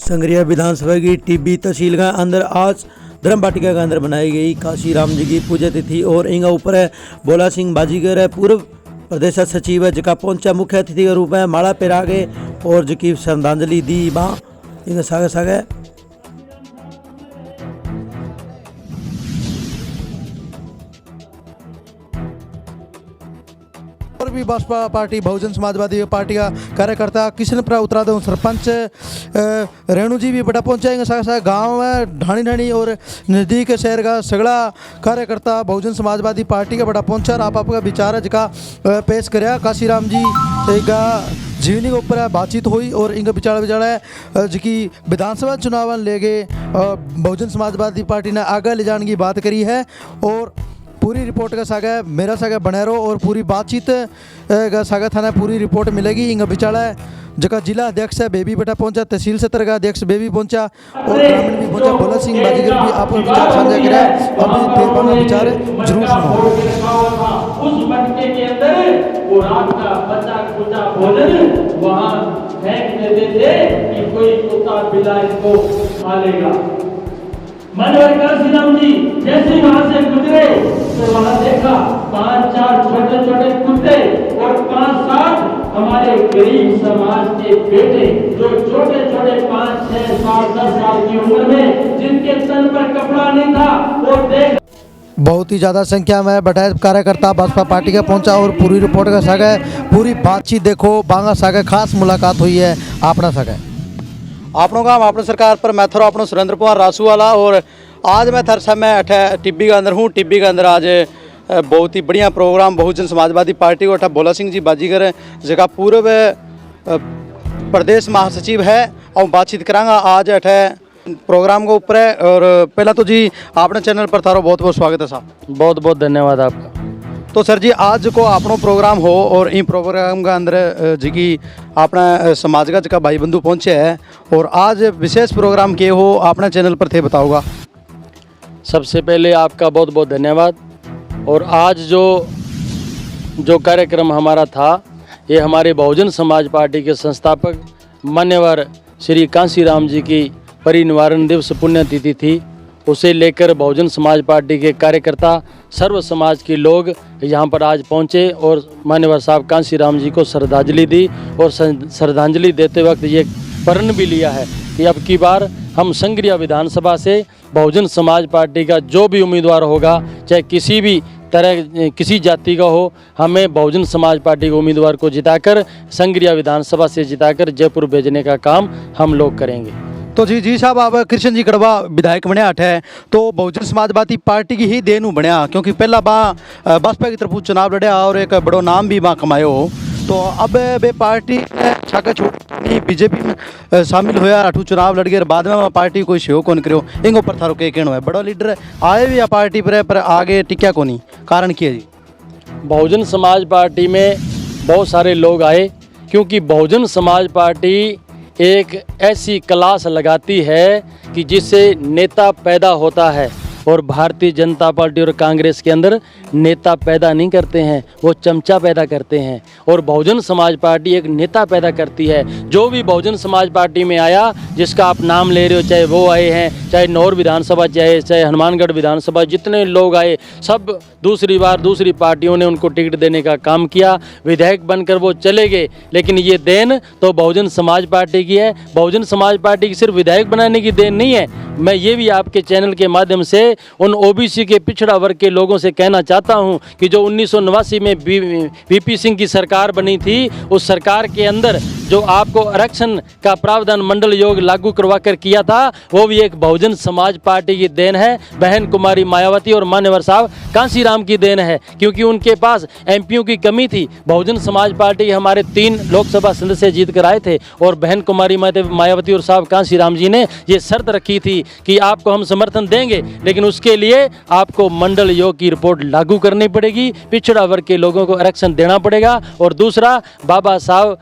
संगरिया विधानसभा की टिब्बी तहसील का अंदर आज धर्म वाटिका के अंदर बनाई गई काशी राम जी की पूजा तिथि और इंगा ऊपर है भोला सिंह बाजीगर है पूर्व प्रदेश सचिव है जका पहुंचा मुख्य अतिथि के रूप में माला पेरागे और जकी श्रद्धांजलि दी बा इंगा सागे सागे और भी बसपा पार्टी बहुजन समाजवादी पार्टी का कार्यकर्ता किशनपुरा उत्तराधम सरपंच रेणु जी भी बड़ा पहुंचाएंगे साथ गांव में ढाणी ढाणी और नज़दीक शहर का सगड़ा कार्यकर्ता बहुजन समाजवादी पार्टी का बड़ा पहुंचा और आपका विचार है जिका पेश कराया काशी राम जी का जीवनी के ऊपर बातचीत हुई और इनका विचार जिकी विधानसभा चुनाव ले गए बहुजन समाजवादी पार्टी ने आगे ले जाने की बात करी है और पूरी रिपोर्ट का सागा मेरा सागा बने रहो और पूरी बातचीत का सागा थाना पूरी रिपोर्ट मिलेगी इंगा बिचाड़ा जगह जिला अध्यक्ष है बेबी बेटा पहुंचा तहसील सत्र का अध्यक्ष बेबी पहुंचा और ग्रामीण भी पहुंचा भोला सिंह बाजीगर भी आपको विचार साझा करा अभी पेपर में विचार जरूर सुनो। उस मटके के अंदर वो रात का बचा खुचा भोजन वहां फेंक देते थे कि कोई कुत्ता बिल्ला इसको खा लेगा। मनोहर काशी राम जी जैसे ही वहां से गुजरे तो वहां देखा 5-4 छोटे छोटे कुत्ते और 5-7 हमारे गरीब समाज के बेटे जो छोटे छोटे 5-6 साल 10 साल की उम्र में जिनके तन पर कपड़ा नहीं था वो देख बहुत ही ज़्यादा संख्या में बैठे कार्यकर्ता बसपा पार्टी का पहुंचा और पूरी रिपोर्ट का सागा पूरी बातचीत देखो बांगा सागा खास मुलाकात हुई है अपना सागा आपनों का अपनी सरकार पर मैं थोड़ा अपना सुरेंद्र कुमार रासू वाला और आज मैं थर समय अठे टिब्बी के अंदर हूँ। टिब्बी के अंदर आज बहुत ही बढ़िया प्रोग्राम बहुजन समाजवादी पार्टी को अठा भोला सिंह जी बाजीगर जगह पूर्व प्रदेश महासचिव है और बातचीत करांगा आज अठे प्रोग्राम के ऊपर है। और पहला तो जी आपने चैनल पर थारो बहुत बहुत स्वागत है साहब। बहुत बहुत धन्यवाद आपका। तो सर जी आज को आपनो प्रोग्राम हो और इन प्रोग्राम का अंदर जी की अपना समाज का जगह भाई बंधु पहुँचे है और आज विशेष प्रोग्राम किए हो अपने चैनल पर थे बताओगा। सबसे पहले आपका बहुत बहुत धन्यवाद। और आज जो कार्यक्रम हमारा था ये हमारे बहुजन समाज पार्टी के संस्थापक मान्यवर श्री कांसी राम जी की परिनिर्वाण दिवस पुण्यतिथि थी। उसे लेकर बहुजन समाज पार्टी के कार्यकर्ता सर्व समाज के लोग यहाँ पर आज पहुँचे और मान्यवर साहब कांसी राम जी को श्रद्धांजलि दी और श्रद्धांजलि देते वक्त ये प्रण भी लिया है कि अब की बार हम संगरिया विधानसभा से बहुजन समाज पार्टी का जो भी उम्मीदवार होगा चाहे किसी भी तरह किसी जाति का हो हमें बहुजन समाज पार्टी के उम्मीदवार को जिताकर संगरिया विधानसभा से जिताकर जयपुर भेजने का काम हम लोग करेंगे। तो जी साहब आप कृष्ण जी कड़वा विधायक बनया है तो बहुजन समाजवादी पार्टी की ही देन बनया क्योंकि पहला बसपा की तरफ चुनाव लड़या और एक बड़ो नाम भी कमायो हो तो अब वे पार्टी छाका छोड़ी बीजेपी में शामिल होया अठू चुनाव लड़ गए बाद में पार्टी कोई सेहो कौन करो इन ऊपर थारो के कहना है बड़ो लीडर आए भी पार्टी पर आगे टिक्या को नहीं कारण क्या जी। बहुजन समाज पार्टी में बहुत सारे लोग आए क्योंकि बहुजन समाज पार्टी एक ऐसी क्लास लगाती है कि जिससे नेता पैदा होता है और भारतीय जनता पार्टी और कांग्रेस के अंदर नेता पैदा नहीं करते हैं वो चमचा पैदा करते हैं और बहुजन समाज पार्टी एक नेता पैदा करती है। जो भी बहुजन समाज पार्टी में आया जिसका आप नाम ले रहे हो चाहे वो आए हैं चाहे नौर विधानसभा चाहे हनुमानगढ़ विधानसभा जितने लोग आए सब दूसरी पार्टियों ने उनको टिकट देने का काम किया विधायक बनकर वो चले गए लेकिन ये देन तो बहुजन समाज पार्टी की है। बहुजन समाज पार्टी की सिर्फ विधायक बनाने की देन नहीं है। मैं ये भी आपके चैनल के माध्यम से उन ओबीसी के पिछड़ा वर्ग के लोगों से कहना चाहता हूं कि जो 1989 में वीपी सिंह की सरकार बनी थी उस सरकार के अंदर जो आपको आरक्षण का प्रावधान मंडल योग लागू करवा कर किया था वो भी एक बहुजन समाज पार्टी की देन है। बहन कुमारी मायावती और मान्यवर साहब कांसी राम की देन है क्योंकि उनके पास एमपीओ की कमी थी। बहुजन समाज पार्टी के हमारे 3 लोकसभा सदस्य जीत कर आए थे और बहन कुमारी मायावती और साहब कांसी राम जी ने ये शर्त रखी थी कि आपको हम समर्थन देंगे लेकिन उसके लिए आपको मंडल योग की रिपोर्ट लागू करनी पड़ेगी पिछड़ा वर्ग के लोगों को आरक्षण देना पड़ेगा। और दूसरा बाबा साहब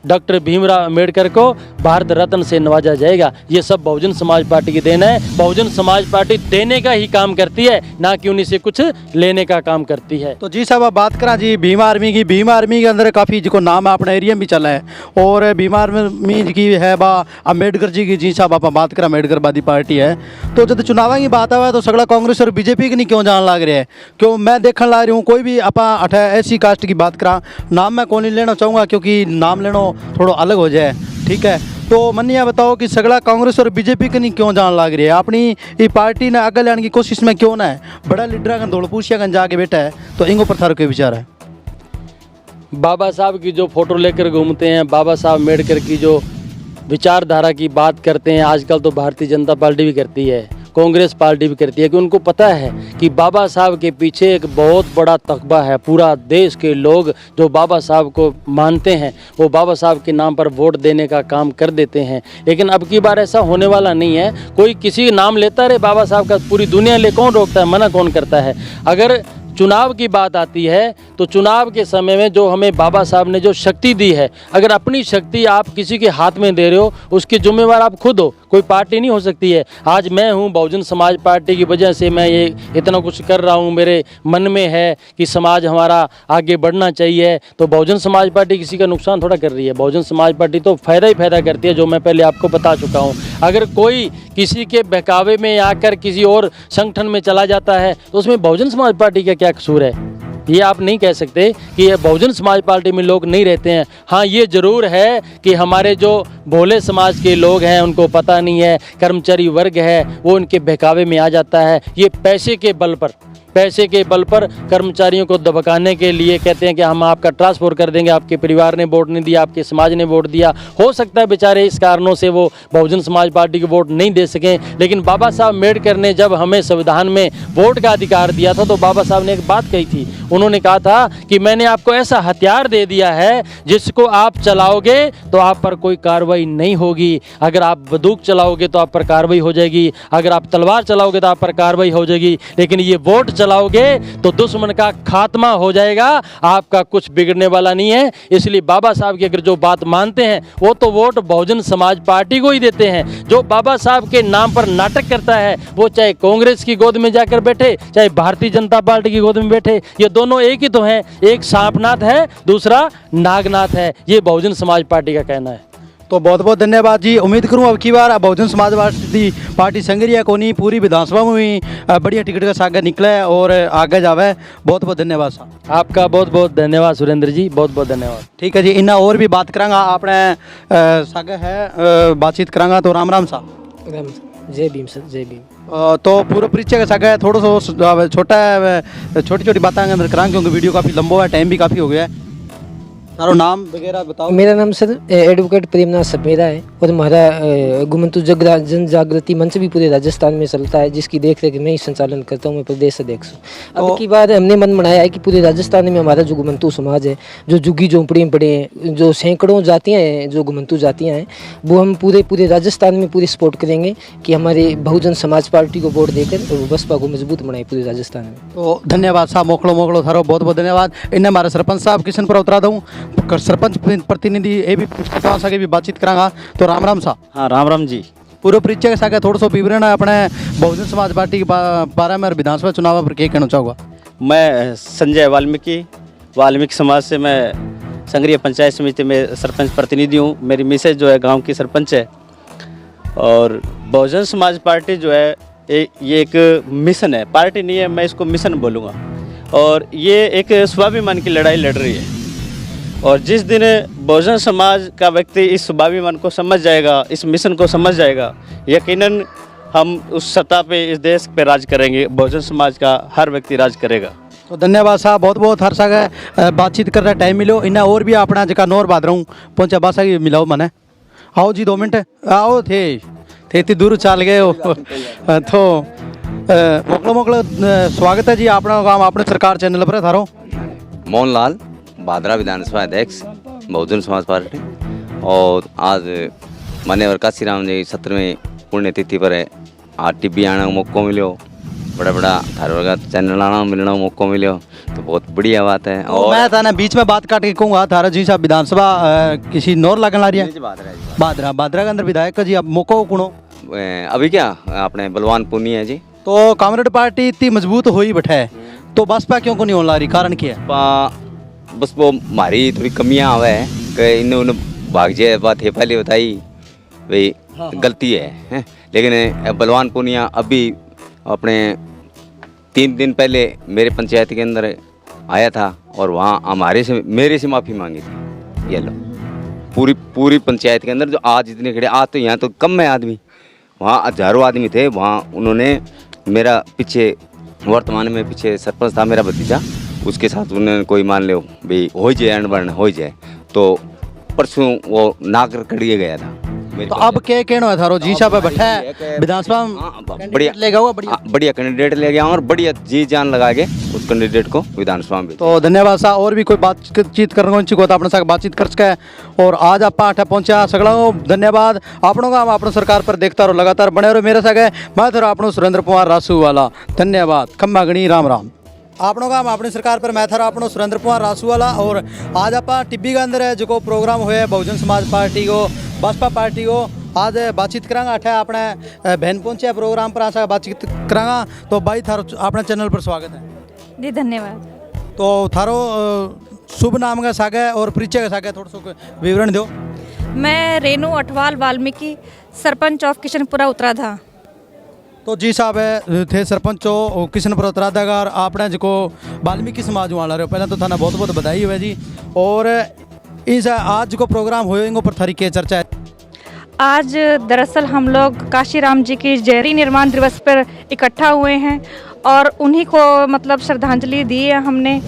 डॉक्टर भीमराव अंबेडकर को भारत रत्न से नवाजा जाएगा। ये सब बहुजन समाज पार्टी की देन है। बहुजन समाज पार्टी देने का ही काम करती है, ना कि उन्हीं से कुछ लेने का काम करती है। तो जी साहब, आप बात करा जी भीम आर्मी की। भीम आर्मी के अंदर काफ़ी जो नाम है अपने एरिया में भी चला है, और भीम आर्मी की है बा अम्बेडकर जी की। जी साहब, आप बात करा अम्बेडकरवादी पार्टी है, तो जब चुनाव की बात आवा तो सगला कांग्रेस और बीजेपी की नहीं क्यों जान लग रहा है? क्यों मैं देखने लग रही हूँ कोई भी आप ऐसी कास्ट की बात करा, नाम मैं कौन नहीं लेना चाहूँगा क्योंकि नाम लेना थोड़ा अलग हो जाए, ठीक है। तो मन यह बताओ कि सगला कांग्रेस और बीजेपी के नहीं क्यों जान लग रही है? अपनी ये पार्टी ने आगे लाने की कोशिश में क्यों ना है? बड़ा लीडर का दौड़पूछिया जाके बैठा है, तो इनको पर थारो क्या विचार है? बाबा साहब की जो फोटो लेकर घूमते हैं, बाबा साहब अम्बेडकर की जो विचारधारा की बात करते हैं, आजकल तो भारतीय जनता पार्टी भी करती है, कांग्रेस पार्टी भी करती है, कि उनको पता है कि बाबा साहब के पीछे एक बहुत बड़ा तकबा है। पूरा देश के लोग जो बाबा साहब को मानते हैं वो बाबा साहब के नाम पर वोट देने का काम कर देते हैं। लेकिन अब की बार ऐसा होने वाला नहीं है। कोई किसी नाम लेता रहे बाबा साहब का, पूरी दुनिया ले, कौन रोकता है, मना कौन करता है? अगर चुनाव की बात आती है तो चुनाव के समय में जो हमें बाबा साहब ने जो शक्ति दी है, अगर अपनी शक्ति आप किसी के हाथ में दे रहे हो, उसके जिम्मेवार आप खुद हो, कोई पार्टी नहीं हो सकती है। आज मैं हूं, बहुजन समाज पार्टी की वजह से मैं ये इतना कुछ कर रहा हूं, मेरे मन में है कि समाज हमारा आगे बढ़ना चाहिए, तो बहुजन समाज पार्टी किसी का नुकसान थोड़ा कर रही है। बहुजन समाज पार्टी तो फ़ायदा ही फ़ायदा करती है, जो मैं पहले आपको बता चुका हूँ। अगर कोई किसी के बहकावे में आकर किसी और संगठन में चला जाता है तो उसमें बहुजन समाज पार्टी का क्या कसूर है? ये आप नहीं कह सकते कि ये बहुजन समाज पार्टी में लोग नहीं रहते हैं। हाँ, ये ज़रूर है कि हमारे जो भोले समाज के लोग हैं उनको पता नहीं है, कर्मचारी वर्ग है वो उनके बहकावे में आ जाता है। ये पैसे के बल पर कर्मचारियों को दबकाने के लिए कहते हैं कि हम आपका ट्रांसफर कर देंगे, आपके परिवार ने वोट नहीं दिया, आपके समाज ने वोट दिया। हो सकता है बेचारे इस कारणों से वो बहुजन समाज पार्टी को वोट नहीं दे सकें, लेकिन बाबा साहब अम्बेडकर ने जब हमें संविधान में वोट का अधिकार दिया था तो बाबा साहब ने एक बात कही थी। उन्होंने कहा था कि मैंने आपको ऐसा हथियार दे दिया है जिसको आप चलाओगे तो आप पर कोई कार्रवाई नहीं होगी। अगर आप बंदूक चलाओगे तो आप पर कार्रवाई हो जाएगी, अगर आप तलवार चलाओगे तो आप पर कार्रवाई हो जाएगी, लेकिन ये वोट चलाओगे तो दुश्मन का खात्मा हो जाएगा, आपका कुछ बिगड़ने वाला नहीं है। इसलिए बाबा साहब की अगर जो बात मानते हैं वो तो वोट बहुजन समाज पार्टी को ही देते हैं। जो बाबा साहब के नाम पर नाटक करता है वो चाहे कांग्रेस की गोद में जाकर बैठे, चाहे भारतीय जनता पार्टी की गोद में बैठे, ये दोनों एक ही तो हैं। एक सांपनाथ है, दूसरा नागनाथ है, ये बहुजन समाज पार्टी का कहना है। तो बहुत बहुत धन्यवाद जी। उम्मीद करूँ अब की बार बहुजन समाजवादी पार्टी संगरिया को नहीं पूरी विधानसभा में भी बढ़िया टिकट का सागर निकले और आगे जावे। बहुत बहुत धन्यवाद साहब। आपका बहुत बहुत धन्यवाद सुरेंद्र जी, बहुत बहुत धन्यवाद। ठीक है जी, इन्ना और भी बात करांगा आपने सागे है बातचीत करांगा। तो राम राम साहब। जय भीम सर, जय भीम। तो पूरा परिचय का सागा है, थोड़ा सा छोटा छोटी छोटी बातें अंदर करांगे क्योंकि वीडियो काफ़ी लंबा है, टाइम भी काफ़ी हो गया है। सारो नाम वगैरह बताओ। मेरा नाम सर एडवोकेट प्रेमनाथ सपेरा है और हमारा गुमंतु जन जागृति मंच भी पूरे राजस्थान में चलता है, जिसकी देख रेख मैं ही संचालन करता हूँ। मैं प्रदेश अध्यक्ष हूँ। अब की बार हमने मन बनाया है कि पूरे राजस्थान में हमारा जो गुमंतु समाज है, जो झुग्गी झोंपड़ी में पड़े हैं, जो सैकड़ों जातियाँ हैं, जो गुमंतु जातियाँ हैं, वो हम पूरे राजस्थान में पूरी सपोर्ट करेंगे कि हमारे बहुजन समाज पार्टी को वोट देकर और बसपा को मजबूत बनाए पूरे राजस्थान में। तो धन्यवाद साहब, मोकलो थारो बहुत बहुत धन्यवाद। इन्हें हमारे सरपंच साहब किशन पर उतरा दूँ, सरपंच प्रतिनिधि ये भी सागे भी बातचीत करांगा। तो राम राम साहब। हाँ, राम राम जी। पूरे परिचय के सागे थोड़ा सा विवरण अपने बहुजन समाज पार्टी के बारे में और विधानसभा चुनाव पर क्या कहना चाहूँगा। मैं संजय वाल्मीकि समाज से मैं संग्रिया पंचायत समिति में सरपंच प्रतिनिधि हूँ। मेरी मिसेज जो है गांव की सरपंच है। और बहुजन समाज पार्टी जो है ये एक मिशन है, पार्टी नहीं है, मैं इसको मिशन बोलूँगा। और ये एक स्वाभिमान की लड़ाई लड़ रही है। और जिस दिन बहुजन समाज का व्यक्ति इस स्वाभिमान को समझ जाएगा, इस मिशन को समझ जाएगा, यकीनन हम उस सत्ता पे इस देश पे राज करेंगे। बहुजन समाज का हर व्यक्ति राज करेगा। तो धन्यवाद साहब, बहुत बहुत हर सागे बातचीत कर रहा टाइम मिलो। इन्हें और भी अपना जगह नौर बात रहूँ पहुँचा बासा की मिलाओ मने। आओ जी 2 मिनट आओ थे इतनी दूर चल गए हो। तो मोकलो स्वागत है जी अपना काम अपने सरकार चैनल पर थारो। मोहनलाल भादरा विधानसभा अध्यक्ष बहुजन समाज पार्टी। और आज मान्यवर काशीराम जी 17वें पुण्यतिथि पर है। आज टीवी आने का मौका मिलो, बड़ा थार वर्गा चैनल आना मिलने का मौका मिलो। तो बहुत बढ़िया बात है। और मैं था ना बीच में बात काट के कहूँगा थारा जी साहब विधानसभा किसी नौर लगन ला रही है बादरा बादरा के अंदर विधायक जी अब मौको कुणो अभी क्या अपने बलवान पुनी है जी। तो कांग्रेस पार्टी इतनी मजबूत हो ही बैठा है तो बसपा क्यों को नहीं होने ला रही, कारण क्या है? बस वो हमारी थोड़ी कमियां आवे है कि इन्होंने भाग जाए बात है पहले बताई भाई गलती है। लेकिन बलवान पुनिया अभी अपने 3 दिन पहले मेरे पंचायत के अंदर आया था और वहाँ मेरे से माफ़ी मांगी थी। ये लो पूरी पंचायत के अंदर जो आज इतने खड़े, आज तो यहाँ तो कम है आदमी, वहाँ हजारों आदमी थे। वहाँ उन्होंने मेरा पीछे वर्तमान में पीछे सरपंच था मेरा भतीजा, उसके साथ उन्होंने कोई मान लो भाई हो जाए अनबन हो जाए, तो परसों वो नाकर कड़िए गया था। तो अब क्या कहना है थारो जी साहब बैठा है विधानसभा बढ़िया लेगा हुआ बढ़िया कैंडिडेट ले गया और बढ़िया जी जान लगा के उस कैंडिडेट को विधानसभा में। तो धन्यवाद साहब। और भी कोई बातचीत करने को तो अपने साथ बातचीत कर सके और आज आप अठा पहुंचा सगड़ा धन्यवाद आपनों का। आप सरकार पर देखता रहो, लगातार बने रहो मेरे साथ। मैं थोड़ा आपनों सुरेंद्र कुमार रासू वाला धन्यवाद। खम्मा गणी राम राम। आपनों का अपनी सरकार पर मैं था आपनों सुरेंद्र कुमार रासू वाला। और आज आप टिब्बी के अंदर जो प्रोग्राम हुए बहुजन समाज पार्टी को बसपा पार्टी को आज बातचीत करांगा। अठा अपने बहन पहुंचे प्रोग्राम पर आशा बातचीत करांगा। तो भाई थारो अपने चैनल पर स्वागत है जी। धन्यवाद। तो थारो शुभ नाम का सागे और परिचय का सागे थोड़ा सा विवरण दो। मैं रेणु अठवाल वाल्मीकि सरपंच ऑफ किशनपुरा उत्तराधा। तो जी साहब थे सरपंच हो किशनपुरा उत्तराधा का और आपने जो वाल्मीकि समाज वाला रहे हो, पहले तो थाना बहुत बहुत बधाई हुए जी। और इस आज को प्रोग्राम हुए इन पर थारी क्या चर्चा है? आज दरअसल हम लोग काशीराम जी की जयहरी निर्माण दिवस पर इकट्ठा हुए हैं और उन्हीं को मतलब श्रद्धांजलि दी है हमने।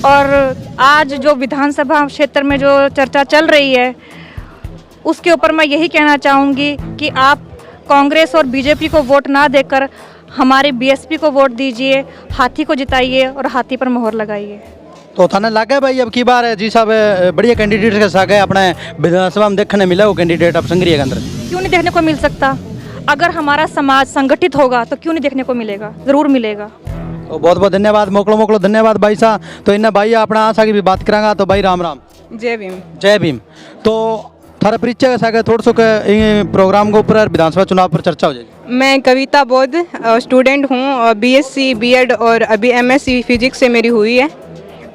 और आज जो विधानसभा क्षेत्र में जो चर्चा चल रही है उसके ऊपर मैं यही कहना चाहूँगी कि आप कांग्रेस और बीजेपी को वोट ना देकर हमारे बीएसपी को वोट दीजिए, हाथी को जिताइए और हाथी पर मोहर लगाइए। तो थाने लगे भाई अब की बार है जी साहब बढ़िया कैंडिडेट के साथ अपने विधानसभा में देखने मिला वो कैंडिडेट अब संग्रिया के अंदर क्यों नहीं देखने को मिल सकता? अगर हमारा समाज संगठित होगा तो क्यों नहीं देखने को मिलेगा, ज़रूर मिलेगा। तो बहुत बहुत धन्यवाद। मोकलो धन्यवाद भाई साहब। तो इन्हें भाई अपना आशा की भी बात करांगा। तो भाई राम राम। जय भीम। जय भीम। तो थारा परिचय के साथ थोड़ा सा प्रोग्राम के ऊपर विधानसभा चुनाव पर चर्चा हो जाएगी। मैं कविता बौद्ध स्टूडेंट हूँ और बीएससी बीएड और अभी एमएससी फिजिक्स से मेरी हुई है।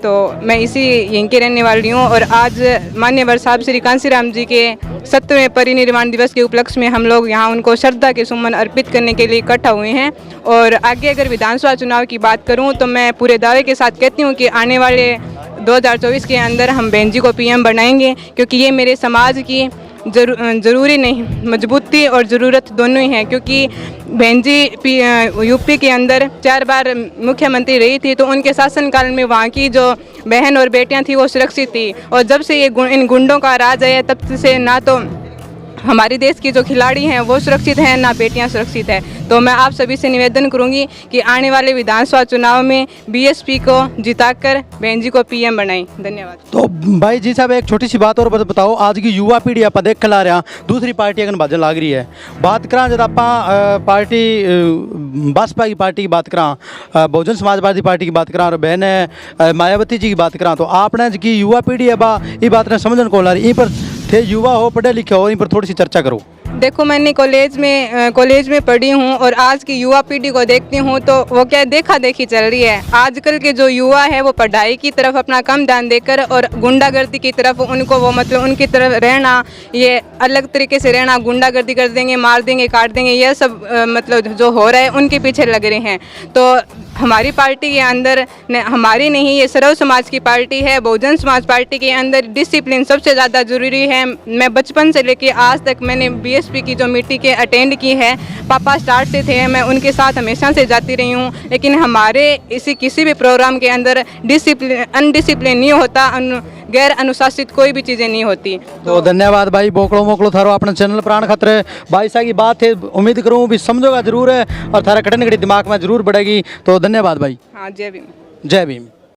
तो मैं इसी यहीं के रहने वाली हूँ। और आज मान्यवर साहब श्री कांशीराम जी के 70वें परिनिर्वाण दिवस के उपलक्ष्य में हम लोग यहाँ उनको श्रद्धा के सुमन अर्पित करने के लिए इकट्ठा हुए हैं। और आगे अगर विधानसभा चुनाव की बात करूँ तो मैं पूरे दावे के साथ कहती हूँ कि आने वाले 2024 के अंदर हम बहन जी को पीएम बनाएंगे, क्योंकि ये मेरे समाज की ज़रूरी नहीं मजबूती और ज़रूरत दोनों ही हैं। क्योंकि बहन जी यूपी के अंदर 4 बार मुख्यमंत्री रही थी, तो उनके शासनकाल में वहाँ की जो बहन और बेटियां थी वो सुरक्षित थी। और जब से ये इन गुंडों का राज आया तब से ना तो हमारे देश के जो खिलाड़ी हैं वो सुरक्षित हैं, ना बेटियां सुरक्षित हैं। तो मैं आप सभी से निवेदन करूंगी कि आने वाले विधानसभा चुनाव में बीएसपी को जिताकर बहन जी को पीएम बनाएं। धन्यवाद। तो भाई जी साहब एक छोटी सी बात और बताओ, आज की युवा पीढ़ी आप देख ला रहे हैं दूसरी पार्टी अगर बाजन लाग रही है, बात करा जब आप पार्टी बसपा की पार्टी की बात करा, बहुजन समाजवादी पार्टी की बात करा और बहन मायावती जी की बात करा, तो आपने की युवा पीढ़ी है बा ये बात ने समझन को ला रही, इन पर थे युवा हो पढ़े लिखे हो, इन पर थोड़ी सी चर्चा करो। देखो मैंने कॉलेज में पढ़ी हूँ और आज की युवा पीढ़ी को देखती हूँ तो वो क्या देखा देखी चल रही है। आजकल के जो युवा है वो पढ़ाई की तरफ अपना कम ध्यान देकर और गुंडागर्दी की तरफ उनको वो मतलब उनकी तरफ रहना, ये अलग तरीके से रहना, गुंडागर्दी कर देंगे, मार देंगे, काट देंगे, ये सब मतलब जो हो रहा है उनके पीछे लग रहे हैं। तो हमारी पार्टी के अंदर हमारी नहीं, ये सर्व समाज की पार्टी है। बहुजन समाज पार्टी के अंदर डिसिप्लिन सबसे ज़्यादा ज़रूरी है। मैं बचपन से लेके आज तक मैंने बीएसपी की जो मीटिंग अटेंड की है, पापा स्टार्ट से थे, मैं उनके साथ हमेशा से जाती रही हूँ। लेकिन हमारे किसी भी प्रोग्राम के अंदर अनडिसिप्लिन नहीं होता, गैर अनुशासित कोई भी चीज़ें नहीं होती। तो धन्यवाद भाई। मोकलो थारो अपने चैनल प्राण खतरे भाई साहब की बात है, उम्मीद करूँ भी समझोगा जरूर है और थारा कटन घड़ी दिमाग में जरूर बढ़ेगी। तो धन्यवाद भाई। हाँ, जय भीम। जय भीम।